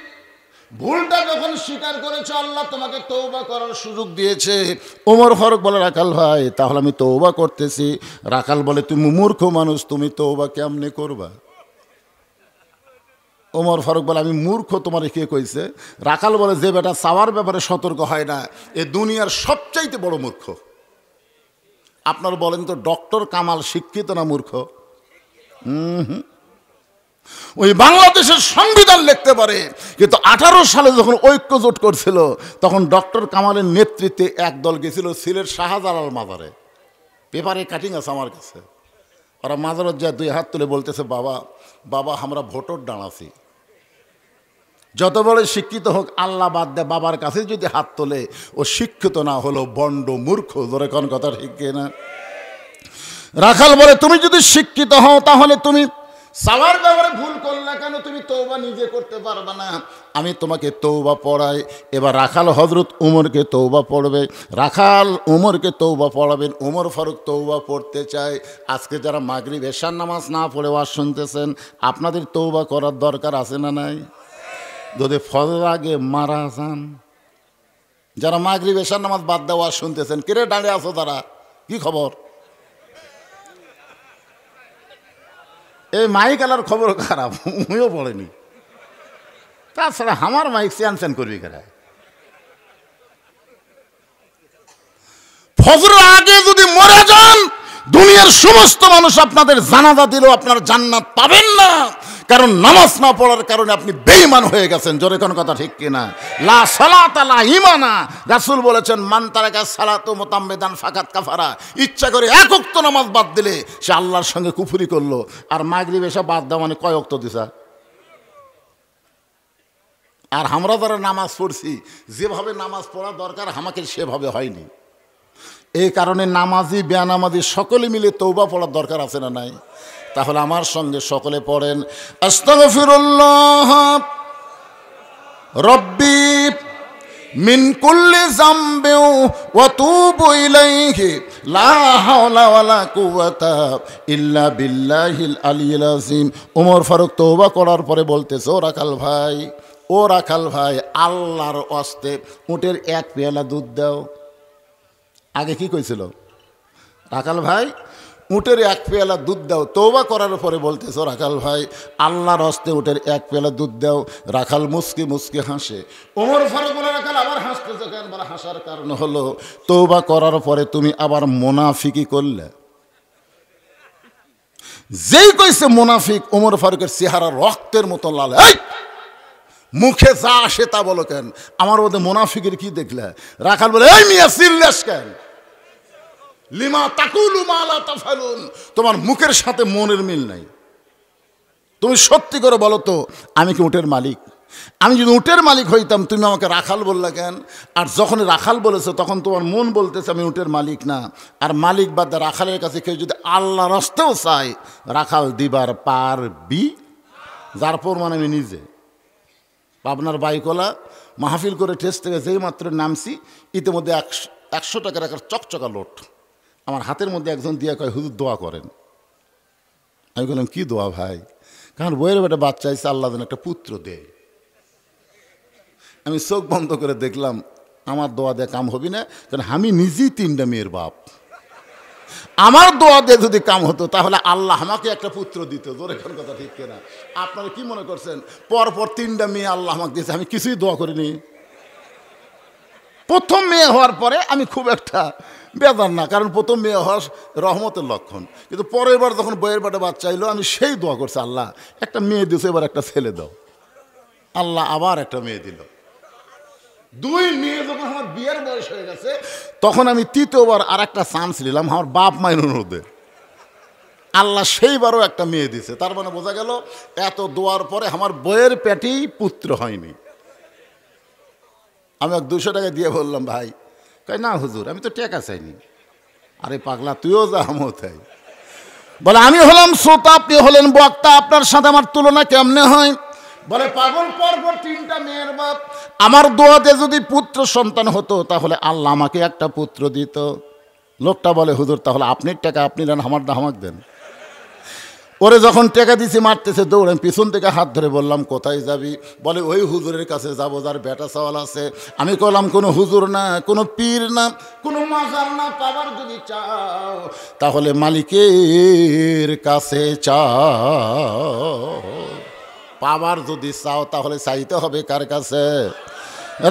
ভুলটা যখন স্বীকার করেছো আল্লাহ তোমাকে তওবা করার সুযোগ দিয়েছে। ওমর ফারুক বলে, রাখাল ভাই, তাহলে আমি তওবা করতেছি। রাখাল বলে, তুমি মূর্খ মানুষ, তুমি তওবা কেমনে করবা? ওমর ফারুক বলে, আমি মূর্খ তোমার কে কইছে? রাখাল বলে, যে বেটা চাওয়ার ব্যাপারে সতর্ক হয় না, এ দুনিয়ার সবচাইতে বড় মূর্খ। আপনার বলেন তো ডক্টর কামাল শিক্ষিত না মূর্খ? ওই বাংলাদেশের সংবিধান লিখতে পারে, কিন্তু 18 সালে যখন ঐক্য জোট করছিল তখন ডক্টর কামালের নেতৃত্বে একদল গেছিল সিলেট শাহজালাল মাজারে। পেপারে কাটিং আছে আমার কাছে। ওরা মাজারত যায় 2 হাত তুলে বলতেছে, বাবা বাবা আমরা ভোটর দাঁড়াছি। যত বড় শিক্ষিত হোক আল্লাহ বাদ দেয়, বাবার কাছে যদি হাত তোলে ও শিক্ষিত না হলো বন্ড মূর্খ। ধরে কোন কথা ঠিক না? রাখাল বলে, তুমি যদি শিক্ষিত হও তাহলে তুমি সালার ব্যাপারে ভুল করলে কেন? তুমি তওবা নিজে করতে পারবে না, আমি তোমাকে তওবা পড়াই। এবার রাখাল হযরত উমরকে তওবা পড়বে, রাখাল উমরকে তওবা পড়াবেন। উমর ফারুক তওবা পড়তে চায়। আজকে যারা মাগরিব এশার নামাজ না পড়ে ওয়াজ শুনতেছেন, আপনাদের তওবা করার দরকার আছে না নাই? যদি ফজর আগে মারা যান, যারা মাগরিব এশার নামাজ বাদ দেওয়া শুনতেছেন, কিরে দাঁড়িয়ে আছো তারা, কি খবর? এই মাইক আলার খবর খারাপ, উমিও পড়েনি। তাছাড়া আমার মাইক চ্যান করবি কেরা? ফজরের আগে যদি মরে যান, দুনিয়ার সমস্ত মানুষ আপনাদের জানাজা দিলেও আপনার জান্নাত পাবেন না, কারণ নামাজ না পড়ার কারণে আপনি বেঈমান হয়ে গেছেন। জোরে কোন কথা ঠিক কিনা? লা সালাতা লা ঈমানা। রাসূল বলেছেন, মান তারাকা সালাতু মুতাম্মিদান ফাকাত কাফারা। ইচ্ছা করে এক ওয়াক্ত নামাজ বাদ দিলে সে আল্লাহর সঙ্গে কুফরি করলো। আর মাগরিব এসা বাদ দেওয়া মানে কয় ওয়াক্ত দিছা? আর আমরা যারা নামাজ পড়ছি, যেভাবে নামাজ পড়া দরকার আমাকে সেভাবে হয়নি। এই কারণে নামাজি বেনামাজি সকলে মিলে তওবা পড়ার দরকার আছে না নাই? তাহলে আমার সঙ্গে সকলে পড়েন, আস্তাগফিরুল্লাহ রব্বি মিন কুল্লি যামবি ওয়া তুবু ইলাইহি লা হাওলা ওয়ালা কুওয়াতা ইল্লা বিল্লাহিল আলিয়্যিল আযীম। ওমর ফারুক তওবা করার পরে বলতেছে, ও রাখাল ভাই আল্লাহর ওয়াস্তে উটের 1 পেয়ালা দুধ দাও। আগে কি কইছিল? রাখাল ভাই উটের 1 পেয়ালা দুধ দাও। তওবা করার পরে বলতেছো, রাখাল ভাই আল্লাহর হস্তে উটের 1 পেয়ালা দুধ দাও। রাখাল মুস্কি মুস্কি হাসে। ওমর ফারুক বলে, রাখাল আবার হাসতেছে কেন? বলে, হাসার কারণ হলো তওবা করার পরে তুমি আবার মুনাফিকি করলে। যেই কইছে মুনাফিক, ওমর ফারুকের চেহারা রক্তের মতো লাল। মুখে যা আসে তা বলো কেন? আমার মধ্যে মুনাফিকের কি দেখলে? রাখাল বলে, এই মিয়া সিল্লেস কেন? লিমা তাকুলু মা লা তাফালুন। তোমার মুখের সাথে মনের মিল নাই। তুমি সত্যি করে বলো তো, আমি কি উটের মালিক? আমি যদি উটের মালিক হইতাম তুমি আমাকে রাখাল বললা কেন? আর যখন রাখাল বলেছো তখন তোমার মন বলতেছে আমি উটের মালিক না। আর মালিক বাদ রাখালের কাছে কেউ যদি আল্লাহর রাস্তেও চায়, রাখাল দিবার পারবি? যার প্রমাণ আমি নিজে। আপনার বাইকওয়ালা মাহফিল করে টেস্ট থেকে যেই মাত্র নামছি, ইতিমধ্যে 100 টাকার একটা চকচকা লোট আমার হাতের মধ্যে একজন দিয়া কয়, হুজুর দোয়া করেন। আমি বললাম, কি দোয়া ভাই? কারণ বইয়ের বেটা বাচ্চা হয়েছে, আল্লাহ যেন একটা পুত্র দেয়। আমি চোখ বন্ধ করে দেখলাম আমার দোয়া দিয়ে কাম হবি না, কারণ আমি নিজেই 3টা মেয়ের বাপ। আমার দোয়া দিয়ে যদি কাম হতো তাহলে আল্লাহ আমাকে একটা পুত্র দিত। জোরে কোন কথা ঠিক কিনা? আপনারা কি মনে করছেন পরপর 3টা মেয়ে আল্লাহ আমাকে দিয়েছে, আমি কিছুই দোয়া করিনি? প্রথম মেয়ে হওয়ার পরে আমি খুব একটা বেজার না, কারণ প্রথম মেয়ে হওয়া রহমতের লক্ষণ। কিন্তু পরের বার যখন বইয়ের বাটে বাচ্চা এলো, আমি সেই দোয়া করছি, আল্লাহ একটা মেয়ে দিয়েছে, এবার একটা ছেলে দাও। আল্লাহ আবার একটা মেয়ে দিল। 2 মেয়ে যখন আমার বিয়ের বয়স হয়ে গেছে, তখন আমি 3য়বার আর একটা চান্স নিলাম আমার বাপ মায়ের অনুরোধে। আল্লাহ সেইবারও একটা মেয়ে দিছে। তার মানে বোঝা গেল এত দোয়ার পরে আমার বইয়ের পেটেই পুত্র হয়নি। আমি 200 টাকা দিয়ে বললাম, ভাই কয় না হুজুর আমি তো টাকা চাইনি। আরে পাগলা তুইও যা আমও তাই। বলে, আমি হলাম শ্রোতা, আপনি হলেন বক্তা, আপনার সাথে আমার তুলনা কেমনে হয়? বলে, পাগল পরপর 3টা মেয়ের বাপ। আমার দোয়াতে যদি পুত্র সন্তান হতো তাহলে আল্লাহ আমাকে একটা পুত্র দিত। লোকটা বলে, হুজুর তাহলে আপনার টাকা আপনি দেন, আমারটা আমাকে দেন। ওরে যখন টাকা দিছি মারতেছে দৌড়ে, পিছন থেকে হাত ধরে বললাম, কোথায় যাবি? বলে, ওই হুজুরের কাছে যাবো যার বেটা চাওয়াল আছে। আমি কইলাম, কোনো হুজুর না, কোনো পীর না, কোনো মাজার না, পাবার যদি চাও তাহলে মালিকের কাছে চাও। পাবার যদি চাও তাহলে চাইতে হবে কার কাছে?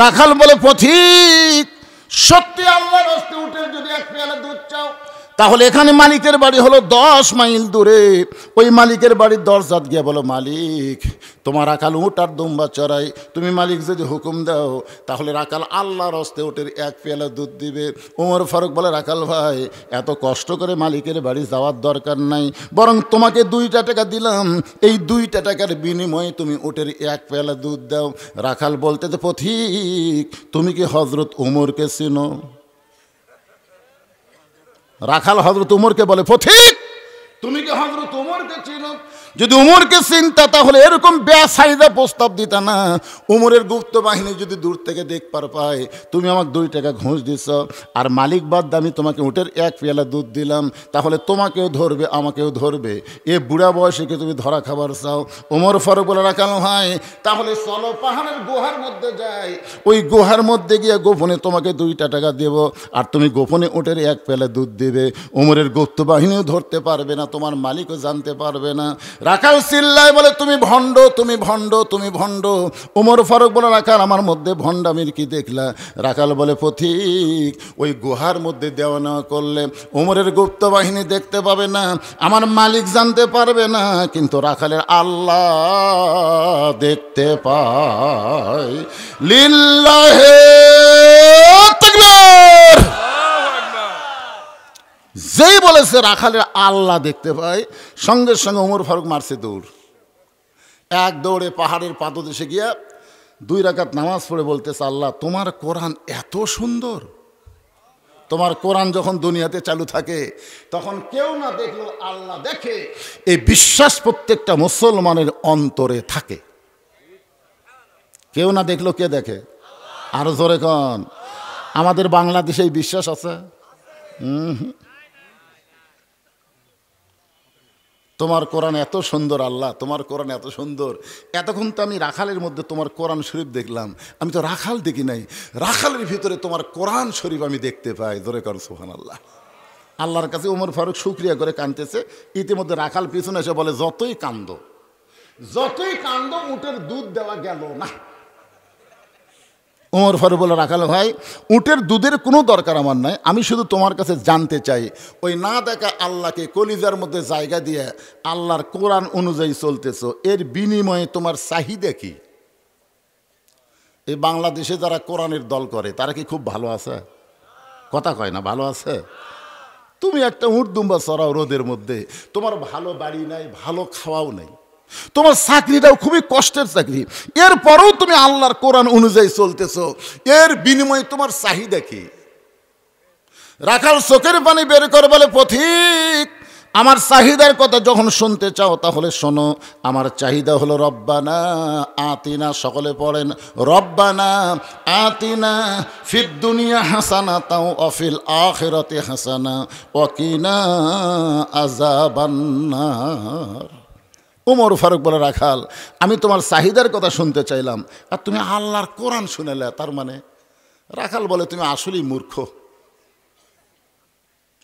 রাখাল বলে, পথিক সত্যি আল্লাহর রাস্তায় উঠে যদি 1 পেয়ালা দুধ চাও তাহলে এখানে মালিকের বাড়ি হলো 10 মাইল দূরে। ওই মালিকের বাড়ির দরজাত গিয়ে বলো, মালিক তোমার রাখাল উট আর দুম্বা চড়াই, তুমি মালিক যদি হুকুম দাও তাহলে রাখাল আল্লাহর হস্তে উটের 1 পেয়ালা দুধ দিবে। ওমর ফারুক বলে, রাখাল ভাই এত কষ্ট করে মালিকের বাড়ি যাওয়ার দরকার নাই, বরং তোমাকে 2টা টাকা দিলাম, এই 2টা টাকার বিনিময়ে তুমি উটের 1 পেয়ালা দুধ দাও। রাখাল বলতে তো, পথিক তুমি কি হজরত উমরকে চিনো? রাখাল হজরত উমরকে বলে, পথিক তুমি কি হজরত উমরকে চিনো? যদি উমরকে চিন্তা তাহলে এরকম বেসাইদা প্রস্তাব দিতা না। উমরের গুপ্ত বাহিনী যদি দূর থেকে দেখবার পায় তুমি আমাকে 2 টাকা ঘুষ দিছ, আর মালিক বাদ আমি তোমাকে উটের 1 পেয়ালা দুধ দিলাম, তাহলে তোমাকেও ধরবে আমাকেও ধরবে। এ বুড়া বয়সে কি তুমি ধরা খাবার চাও? ওমর ফারুক বলে, রাখাল ভাই তাহলে চলো পাহাড়ের গুহার মধ্যে যাই, ওই গুহার মধ্যে গিয়ে গোপনে তোমাকে 2টা টাকা দেব, আর তুমি গোপনে উটের 1 পেয়ালা দুধ দেবে। ওমরের গুপ্ত বাহিনীও ধরতে পারবে না, তোমার মালিকও জানতে পারবে না। রাখাল চিল্লায় বলে, তুমি ভণ্ড, তুমি ভণ্ড, তুমি ভণ্ড। ওমর ফারুক বলে, রাখাল আমার মধ্যে ভণ্ডামির কি দেখলা? রাখাল বলে, পথিক ওই গুহার মধ্যে দেওয়া নেওয়া করলে ওমরের গুপ্ত বাহিনী দেখতে পাবে না, আমার মালিক জানতে পারবে না, কিন্তু রাখালের আল্লাহ দেখতে পায়। লিল্লাহে তাকবীর। যেই বলেছে রাখালের আল্লাহ দেখতে পায়, সঙ্গে সঙ্গে ওমর ফারুক মারছে দৌড়। 1 দৌড়ে পাহাড়ের পাদদেশে গিয়া 2 রাকাত নামাজ পড়ে বলতেছে, আল্লাহ তোমার কোরআন এত সুন্দর। তোমার কোরআন যখন দুনিয়াতে চালু থাকে তখন কেউ না দেখলেও আল্লাহ দেখে, এই বিশ্বাস প্রত্যেকটা মুসলমানের অন্তরে থাকে। কেউ না দেখলেও কে দেখে? আরো জোরে কন। আমাদের বাংলাদেশে এই বিশ্বাস আছে? তোমার কোরআন এত সুন্দর আল্লাহ, তোমার কোরআন এত সুন্দর। এতক্ষণ তো আমি রাখালের মধ্যে তোমার কোরআন শরীফ দেখলাম, আমি তো রাখাল দেখি নাই, রাখালের ভিতরে তোমার কোরআন শরীফ আমি দেখতে পাই। ধরে কর সুবহানাল্লাহ। আল্লাহর কাছে ওমর ফারুক শুকরিয়া করে কাঁদতেছে। ইতিমধ্যে রাখাল পিছনে এসে বলে, যতই কান্দো উটের দুধ দেওয়া গেল না। ওমর ফারুক বলে, রাখাল ভাই উটের দুধের কোনো দরকার আমার নাই, আমি শুধু তোমার কাছে জানতে চাই, ওই না দেখা আল্লাহকে কলিজার মধ্যে জায়গা দিয়ে আল্লাহর কোরআন অনুযায়ী চলতেছ, এর বিনিময়ে তোমার চাহিদা কি? এই বাংলাদেশে যারা কোরআনের দল করে তারা কি খুব ভালো আছে? কথা কয় না, ভালো আছে? তুমি একটা উট দুম্বা চড়াও রোদের মধ্যে, তোমার ভালো বাড়ি নাই, ভালো খাওয়াও নাই, তোমার চাকরিটাও খুবই কষ্টের চাকরি, এরপরেও তুমি আল্লাহর কোরআন অনুযায়ী চলতেছো, এর বিনিময়ে তোমার চাহিদা কি? রাখাল চোখের পানি বের করে বলে, পথিক আমার চাহিদার কথা যখন শুনতে চাও তাহলে শোনো। আমার চাহিদা হলো রব্বানা আতিনা, সকলে পড়েন, রব্বানা আতিনা ফিদ দুনিয়া হাসানাতাও ওয়া ফিল আখিরাতি হাসানা ওয়া কিনা আযাবান্নার। ওমর ফারুক বলে, রাখাল আমি তোমার চাহিদার কথা শুনতে চাইলাম আর তুমি আল্লাহর কোরআন শুনেলে, তার মানে? রাখাল বলে, তুমি আসলেই মূর্খ।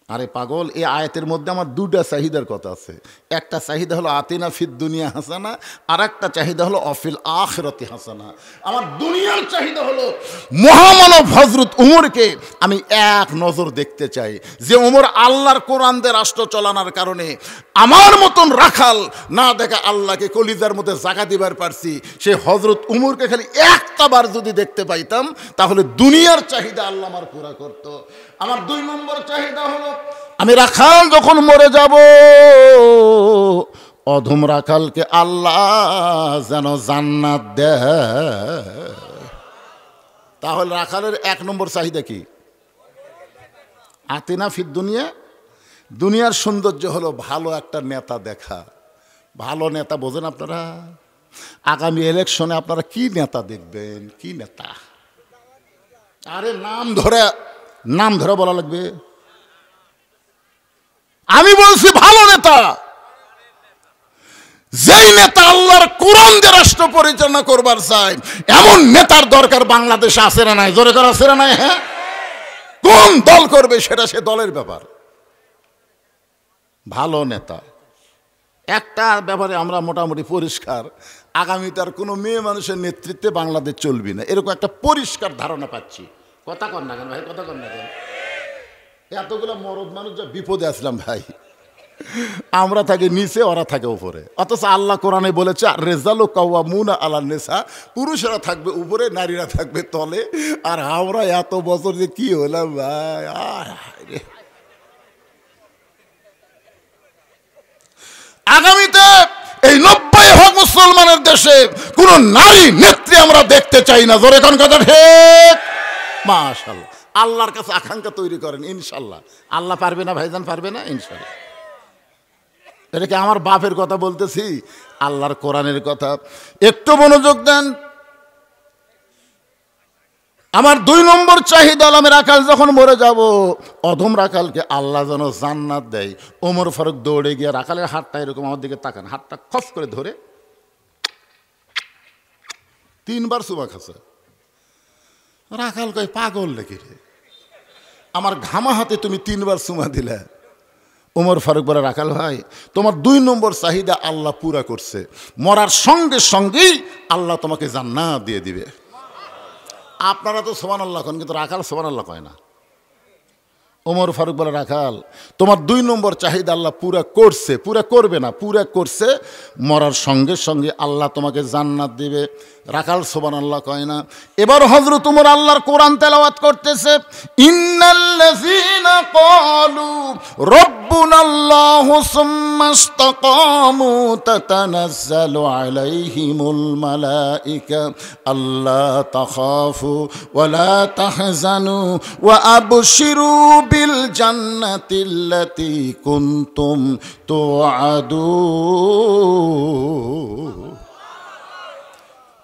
আরে পাগল, এই আয়াতের মধ্যে আমার 2টা চাহিদার কথা আছে। একটা চাহিদা হলো আতিনা ফিদ দুনিয়া হাসানা, আর একটা চাহিদা হলো অফিল আখিরাতি হাসানা। আমার দুনিয়ার চাহিদা হলো মহামানব হযরত উমরকে আমি এক নজর দেখতে চাই, যে উমর আল্লাহর কোরআন দিয়ে রাষ্ট্র চালানোর কারণে আমার মতন রাখাল না দেখা আল্লাহকে কলিজার মধ্যে জায়গা দিবার পারছি, সে হযরত উমরকে খালি একটাবার যদি দেখতে পাইতাম তাহলে দুনিয়ার চাহিদা আল্লাহ আমার পুরা করত। আমার 2 নম্বর চাহিদা হলো, আমি রাখাল যখন মরে যাব অধম রাখালকে আল্লাহ যেন জান্নাত দেয়। তাহলে রাখালের 1 নম্বর চাহিদা কি? আতিনা ফিদ দুনিয়া, দুনিয়ার সৌন্দর্য হলো ভালো একটা নেতা দেখা। ভালো নেতা বোঝেন আপনারা? আগামী ইলেকশনে আপনারা কি নেতা দেখবেন? কি নেতা? আরে নাম ধরে বলা লাগবে। আমি বলছি ভালো নেতা, যেই নেতা আল্লাহর কোরআন দিয়ে রাষ্ট্র পরিচালনা করবার চায়, এমন নেতার দরকার বাংলাদেশে আছে না নাই? জোরে করে আছে না নাই? হ্যাঁ, কোন দল করবে সেটা সে দলের ব্যাপার। ভালো নেতা একটা ব্যাপারে আমরা মোটামুটি পরিষ্কার, আগামীতে আর কোনো মেয়ে মানুষের নেতৃত্বে বাংলাদেশ চলবে না, এরকম একটা পরিষ্কার ধারণা পাচ্ছি। কথা কন না কেন ভাই, কথা কন না কেন? এতগুলো মরদ মানুষ যা বিপদে আসলাম ভাই, আমরা থাকি নিচে, ওরা থাকে উপরে। অথচ আল্লাহ কোরআনে বলেছে আর রেজালু কাওয়ামুনা আলান নিসা, পুরুষেরা থাকবে উপরে, নারীরা থাকবে তলে। আর আমরা এত বছর যে কি হলাম ভাই। আগামীতে এই 90 মুসলমানের দেশে কোন নারী নেত্রী আমরা দেখতে চাই না। জোরে কোন কথা ঠিক? মাশাআল্লাহ, আল্লাহর কাছে আকাঙ্ক্ষা তৈরি করেন, ইনশাল্লাহ। আল্লাহ পারবে না ভাইজান, পারবে না ইনশাল্লাহ। এটা কি আমার বাপের কথা বলতেছি, আল্লাহর কোরআনের কথা। একটু মনোযোগ দেন। আমার 2 নম্বর চাহিদা, আমি রাখাল যখন মরে যাব, অধম রাখালকে আল্লাহ যেন জান্নাত দেয়। ওমর ফারুক দৌড়ে গিয়ে রাখালের হাতটা এরকম আমার দিকে তাকান, হাতটা খস করে ধরে 3 বার চুমা খাচ্ছে। রাখাল কয় পাগল নাকি রে, আমার ঘামা হাতে তুমি 3 বার চুমা দিলে। ওমর ফারুক বলে রাখাল ভাই, তোমার 2 নম্বর চাহিদা আল্লাহ পুরা করছে, মরার সঙ্গে সঙ্গেই আল্লাহ তোমাকে জান্নাত দিয়ে দিবে। আপনারা তো সুবহানাল্লাহ কন, কিন্তু রাখাল সুবহানাল্লাহ কয় না। ওমর ফারুক বলে রাখাল, তোমার 2 নম্বর চাহিদা আল্লাহ পুরা করছে, পুরা করবে না, পুরা করছে, মরার সঙ্গে সঙ্গে আল্লাহ তোমাকে জান্নাত দিবে। রাখাল সুবহানাল্লাহ কয় না। এবার হযরত ওমর আল্লাহর কোরআন তেলাওয়াত করতেছে, ইন্নাল্লাযীনা ক্বালু রাব্বুনাল্লাহু সুম্মা ইসতাকামু তাতানাজ্জালু আলাইহিমুল মালায়েকা আল্লা তাখাফু ওয়া লা তাহজানু ওয়া আবশিরু বিল জান্নাতিল্লাতী কুনতুম তুআদুন।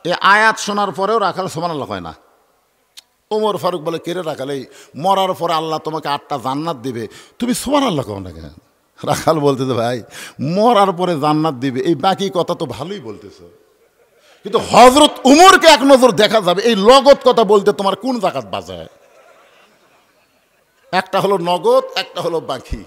এই আয়াত শোনার পরেও রাখাল সুবহানাল্লাহ কয় না। ওমর ফারুক বলে, কেরে রাখাল, এই মরার পরে আল্লাহ তোমাকে 8টা জান্নাত দিবে, তুমি সুবহানাল্লাহ কও না কেন? রাখাল বলতেছে, ভাই মরার পরে জান্নাত দিবে, এই বাকি কথা তো ভালোই বলতেছো, কিন্তু হযরত উমরকে এক নজর দেখা যাবে, এই লগত কথা বলতে তোমার কোন জাকাত বাজায়? একটা হলো নগদ, একটা হলো বাকি।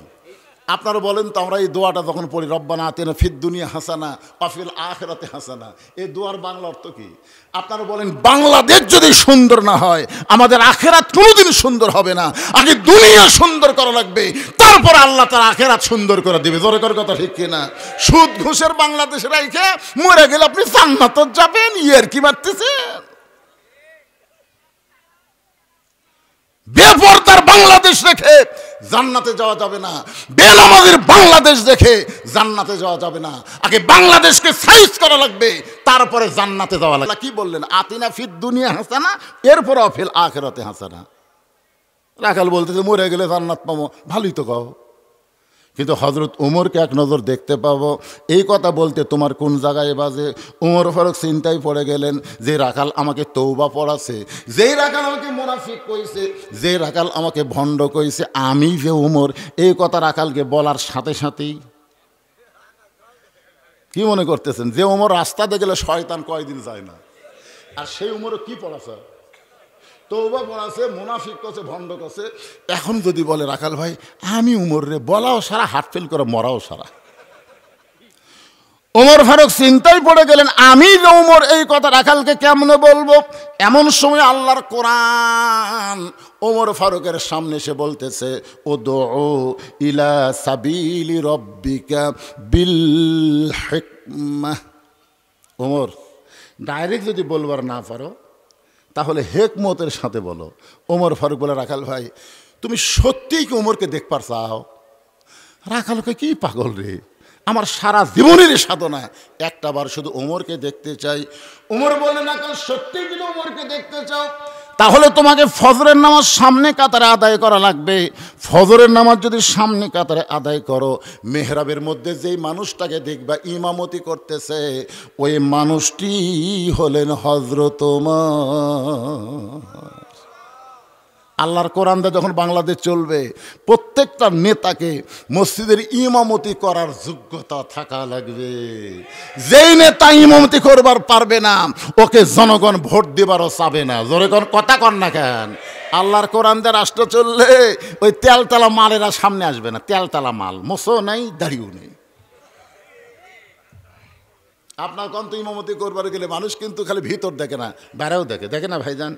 আপনারা বলেন তো, আমরা এই দোয়াটা যখন পড়ি, রব্বানা আতিনা ফিদ দুনিয়া হাসানা ওয়া ফিল আখিরাতি হাসানা, এই দোয়ার বাংলা অর্থ কি? আপনারা বলেন, বাংলাদেশ যদি সুন্দর না হয়, আমাদের আখিরাত কোনোদিন সুন্দর হবে না। আগে দুনিয়া সুন্দর করা লাগবে, তারপর আল্লাহ তার আখিরাত সুন্দর করে দিবে। জোরে করে কথা ঠিক কিনা? সুদ ঘুষের বাংলাদেশে রাইখে মরে গেলে আপনি জান্নাতে যাবেন, ইয়ার কি মারতেছেন? বেপরদার বাংলাদেশ রেখে জান্নাতে যাওয়া যাবে না, বেনামাজের বাংলাদেশ দেখে জান্নাতে যাওয়া যাবে না। আগে বাংলাদেশকে সাইজ করা লাগবে, তারপরে জান্নাতে যাওয়া লাগবে। কি বললেন? আতিনা ফিদ দুনিয়া হাসানা, এরপর ফিল আখিরাতে হাসানা। রাখাল বলতেছে, মরে গেলে জান্নাত পাবো, ভালোই তো কও, কিন্তু হযরত উমরকে এক নজর দেখতে পাবো, এই কথা বলতে তোমার কোন জায়গায় বাজে? উমর ফারুক চিন্তায় পড়ে গেলেন, যে রাখাল আমাকে তওবা পড়াছে, যেই রাখাল আমাকে মুনাফিক কইছে, যে রাখাল আমাকে ভণ্ড কইছে, আমি যে উমর, এই কথা রাখালকে বলার সাথে সাথেই কি মনে করতেছেন, যে উমর রাস্তাতে গেলে শয়তান কয়দিন যায় না, আর সেই উমরও কি পড়াছে? তওবা পড়াছে, মুনাফিক করছে, ভণ্ড করছে। এখন যদি বলে রাখাল ভাই আমি উমর রে, বলাও সারা, হার্ট ফেল করে মরাও সারা। ওমর ফারুক চিন্তায় পড়ে গেলেন, আমি যে উমর, এই কথা রাখালকে কেমনে বলবো? এমন সময় আল্লাহর কোরআন ওমর ফারুকের সামনে এসে বলতেছে, উদউ ইলা সাবিলি রব্বিকা বিল হিকমাহ। ওমর, ডাইরেক্ট যদি বলবার না পারো তাহলে হেকমতের সাথে বলো। ওমর ফারুক বলে, রাখাল ভাই তুমি সত্যিই কি উমরকে দেখবার চাও? রাখালকে, কি পাগল রে, আমার সারা জীবনের সাধনা একটা বার শুধু ওমরকে দেখতে চাই। ওমর বলে, রাখাল সত্যিই যদি ওমরকে দেখতে চাও, তাহলে তোমাকে ফজরের নামাজ সামনে কাতারে আদায় করা লাগবে। ফজরের নামাজ যদি সামনে কাতারে আদায় করো, মেহরাবের মধ্যে যেই মানুষটাকে দেখবা ইমামতি করতেছে, ওই মানুষটি হলেন হযরত ওমর। আল্লাহর কোরআনটা যখন বাংলাদেশ চলবে, প্রত্যেকটা নেতাকে মসজিদের ইমামতি করার যোগ্যতা থাকা লাগবে। যেই নেতা ইমামতি করবার পারবে না, ওকে জনগণ ভোট দিবারও চাবে না। জোরে কোন কথা কন না কেন? আল্লাহর কোরআন দিয়ে রাষ্ট্র চললে ওই তেলতলা মালেরা সামনে আসবে না। তেলতলা মাল, মোসও নাই, দাড়িও নেই। আপনার কন্ত ইমামতি করবার গেলে মানুষ কিন্তু খালি ভিতর দেখে না, বাইরেও দেখে, দেখে না ভাইজান?